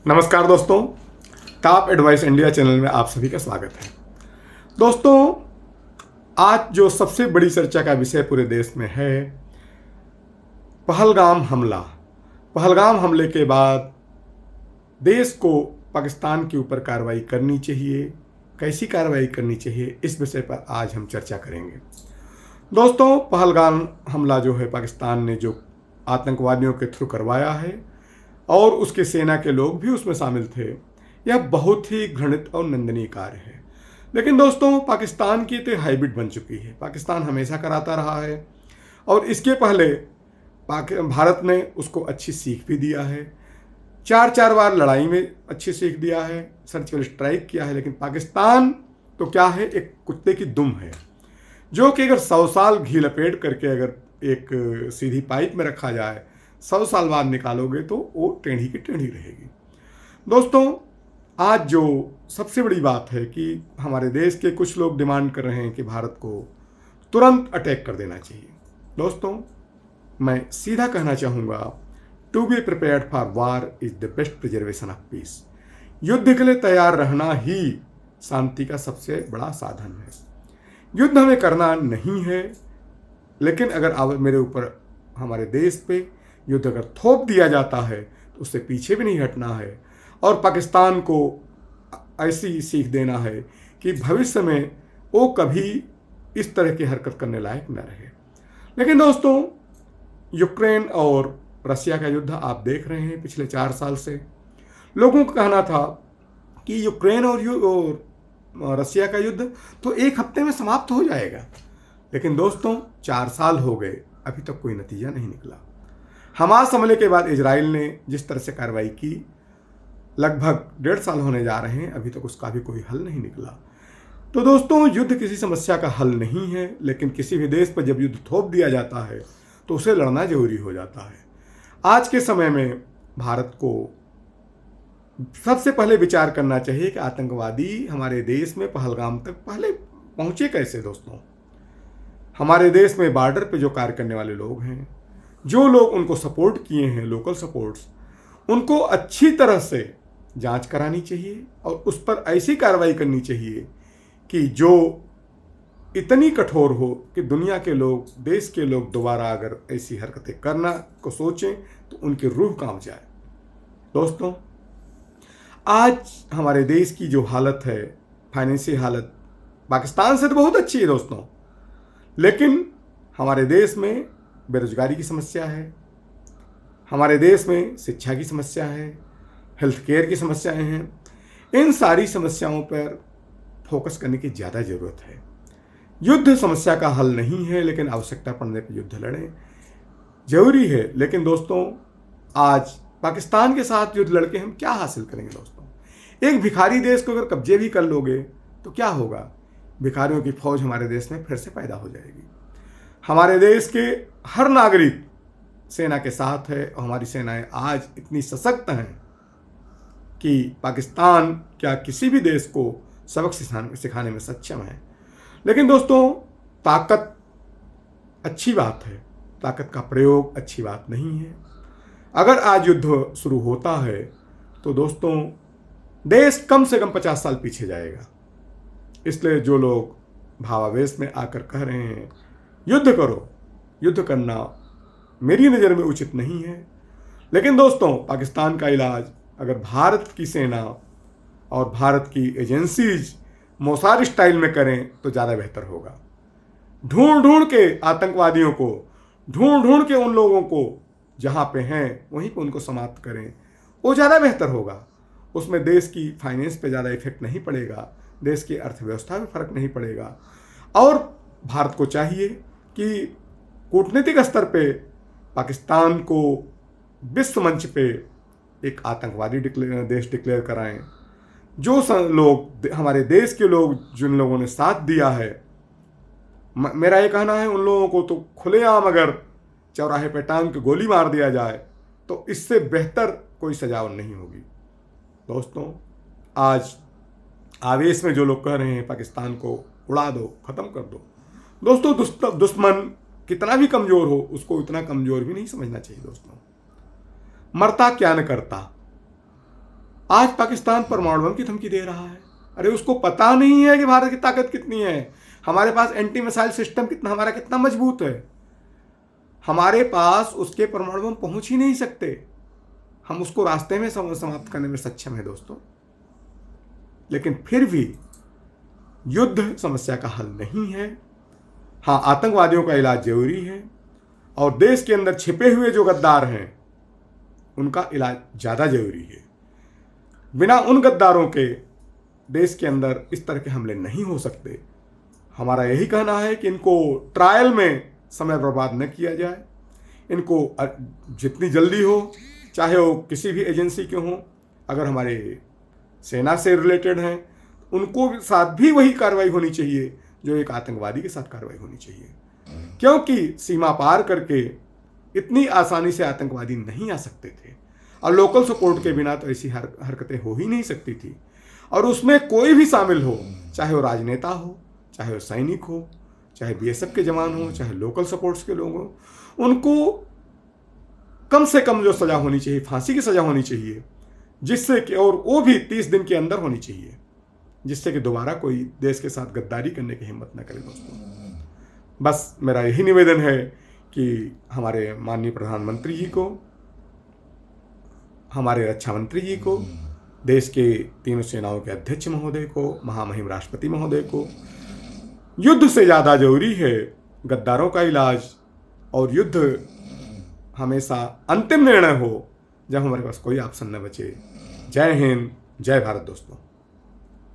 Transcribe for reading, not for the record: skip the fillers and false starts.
नमस्कार दोस्तों, top advice India channel में आप सभी का स्वागत है। दोस्तों, आज जो सबसे बड़ी चर्चा का विषय पूरे देश में है, पहलगाम हमला। पहलगाम हमले के बाद देश को पाकिस्तान के ऊपर कार्रवाई करनी चाहिए, कैसी कार्रवाई करनी चाहिए, इस विषय पर आज हम चर्चा करेंगे। दोस्तों, पहलगाम हमला जो है पाकिस्तान ने जो आतंकवादियों के थ्रू करवाया है और उसके सेना के लोग भी उसमें शामिल थे, यह बहुत ही घृणित और निंदनीय कार्य है। लेकिन दोस्तों, पाकिस्तान की तो हैबिट बन चुकी है, पाकिस्तान हमेशा कराता रहा है और इसके पहले भारत ने उसको अच्छी सीख भी दिया है। चार बार लड़ाई में अच्छी सीख दिया है, सर्जिकल स्ट्राइक किया है। लेकिन पाकिस्तान तो क्या है, एक कुत्ते की दुम है जो कि अगर 100 साल घी लपेट करके अगर एक सीधी पाइप में रखा जाए, 100 साल बाद निकालोगे तो वो टेढ़ी की टेढ़ी रहेगी। दोस्तों, आज जो सबसे बड़ी बात है कि हमारे देश के कुछ लोग डिमांड कर रहे हैं कि भारत को तुरंत अटैक कर देना चाहिए। दोस्तों, मैं सीधा कहना चाहूँगा, to be prepared for war is the best preservation of peace. युद्ध के लिए तैयार रहना ही शांति का सबसे बड़ा साधन है। युद्ध हमें करना नहीं है, लेकिन अगर मेरे ऊपर, हमारे देश पे युद्ध अगर थोप दिया जाता है तो उससे पीछे भी नहीं हटना है और पाकिस्तान को ऐसी सीख देना है कि भविष्य में वो कभी इस तरह की हरकत करने लायक न रहे। लेकिन दोस्तों, यूक्रेन और रसिया का युद्ध आप देख रहे हैं। पिछले 4 साल से लोगों का कहना था कि यूक्रेन और रसिया का युद्ध तो 1 हफ्ते में समाप्त हो जाएगा। लेकिन दोस्तों, 4 साल हो गए, अभी तक कोई नतीजा नहीं निकला। हमास हमले के बाद इजराइल ने जिस तरह से कार्रवाई की, लगभग 1.5 साल होने जा रहे हैं, अभी तक उसका भी कोई हल नहीं निकला। तो दोस्तों, युद्ध किसी समस्या का हल नहीं है, लेकिन किसी भी देश पर जब युद्ध थोप दिया जाता है तो उसे लड़ना जरूरी हो जाता है। आज के समय में भारत को सबसे पहले विचार करना चाहिए कि आतंकवादी हमारे देश में पहलगाम तक पहले पहुंचे कैसे। दोस्तों, हमारे देश में बॉर्डर पे जो कार्य करने वाले लोग हैं, जो लोग उनको सपोर्ट किए हैं, लोकल सपोर्ट्स, उनको अच्छी तरह से जांच करानी चाहिए और उस पर ऐसी कार्रवाई करनी चाहिए कि जो इतनी कठोर हो कि दुनिया के लोग, देश के लोग दोबारा अगर ऐसी हरकतें करना को सोचें तो उनकी रूह कांप जाए। दोस्तों, आज हमारे देश की जो हालत है, फाइनेंशियल हालत, पाकिस्तान से तो बहुत अच्छी है दोस्तों, लेकिन हमारे देश में बेरोजगारी की समस्या है, हमारे देश में शिक्षा की समस्या है, हेल्थ केयर की समस्याएं हैं। इन सारी समस्याओं पर फोकस करने की ज़्यादा ज़रूरत है। युद्ध समस्या का हल नहीं है, लेकिन आवश्यकता पड़ने पर युद्ध लड़ें जरूरी है। लेकिन दोस्तों, आज पाकिस्तान के साथ युद्ध लड़के हम क्या हासिल करेंगे। दोस्तों, एक भिखारी देश को अगर कब्जे भी कर लोगे तो क्या होगा, भिखारियों की फौज हमारे देश में फिर से पैदा हो जाएगी। हमारे देश के हर नागरिक सेना के साथ है और हमारी सेनाएं आज इतनी सशक्त हैं कि पाकिस्तान क्या किसी भी देश को सबक सिखाने में सक्षम है। लेकिन दोस्तों, ताकत अच्छी बात है, ताकत का प्रयोग अच्छी बात नहीं है। अगर आज युद्ध शुरू होता है तो दोस्तों, देश कम से कम 50 साल पीछे जाएगा। इसलिए जो लोग भावावेश में आकर कह रहे हैं युद्ध करो, युद्ध करना मेरी नज़र में उचित नहीं है। लेकिन दोस्तों, पाकिस्तान का इलाज अगर भारत की सेना और भारत की एजेंसीज मोसाद स्टाइल में करें तो ज़्यादा बेहतर होगा। ढूंढ ढूंढ के आतंकवादियों को, ढूंढ ढूंढ के उन लोगों को जहाँ पे हैं वहीं पे उनको समाप्त करें, वो ज़्यादा बेहतर होगा। उसमें देश की फाइनेंस पे ज़्यादा इफेक्ट नहीं पड़ेगा, देश की अर्थव्यवस्था में फर्क नहीं पड़ेगा। और भारत को चाहिए कि कूटनीतिक स्तर पे पाकिस्तान को विश्व मंच पे एक आतंकवादी देश डिक्लेयर कराएं। जो लोग, हमारे देश के लोग, जिन लोगों ने साथ दिया है, मेरा ये कहना है उन लोगों को तो खुलेआम अगर चौराहे पे टांग के गोली मार दिया जाए तो इससे बेहतर कोई सजा नहीं होगी। दोस्तों, आज आवेश में जो लोग कह रहे हैं पाकिस्तान को उड़ा दो, ख़त्म कर दो, दोस्तों, दुश्मन कितना भी कमज़ोर हो उसको इतना कमज़ोर भी नहीं समझना चाहिए। दोस्तों, मरता क्या न करता, आज पाकिस्तान परमाणु बम की धमकी दे रहा है। अरे उसको पता नहीं है कि भारत की ताकत कितनी है, हमारे पास एंटी मिसाइल सिस्टम हमारा कितना मजबूत है। हमारे पास उसके परमाणु बम पहुंच ही नहीं सकते, हम उसको रास्ते में समाप्त करने में सक्षम है दोस्तों। लेकिन फिर भी युद्ध समस्या का हल नहीं है। हाँ, आतंकवादियों का इलाज जरूरी है, और देश के अंदर छिपे हुए जो गद्दार हैं उनका इलाज ज़्यादा जरूरी है। बिना उन गद्दारों के देश के अंदर इस तरह के हमले नहीं हो सकते। हमारा यही कहना है कि इनको ट्रायल में समय बर्बाद न किया जाए। इनको जितनी जल्दी हो, चाहे वो किसी भी एजेंसी के हों, अगर हमारे सेना से रिलेटेड हैं उनको साथ भी वही कार्रवाई होनी चाहिए जो एक आतंकवादी के साथ कार्रवाई होनी चाहिए, क्योंकि सीमा पार करके इतनी आसानी से आतंकवादी नहीं आ सकते थे, और लोकल सपोर्ट के बिना तो ऐसी हरकतें हो ही नहीं सकती थी। और उसमें कोई भी शामिल हो, चाहे वो राजनेता हो, चाहे वो सैनिक हो, चाहे बीएसएफ के जवान हो, चाहे लोकल सपोर्ट्स के लोग हो, उनको कम से कम जो सज़ा होनी चाहिए, फांसी की सज़ा होनी चाहिए, जिससे कि, और वो भी 30 दिन के अंदर होनी चाहिए, जिससे कि दोबारा कोई देश के साथ गद्दारी करने की हिम्मत न करे दोस्तों। बस मेरा यही निवेदन है कि हमारे माननीय प्रधानमंत्री जी को, हमारे रक्षा मंत्री जी को, देश के तीनों सेनाओं के अध्यक्ष महोदय को, महामहिम राष्ट्रपति महोदय को, युद्ध से ज़्यादा जरूरी है गद्दारों का इलाज, और युद्ध हमेशा अंतिम निर्णय हो जब हमारे पास कोई ऑप्शन न बचे। जय हिंद, जय भारत दोस्तों।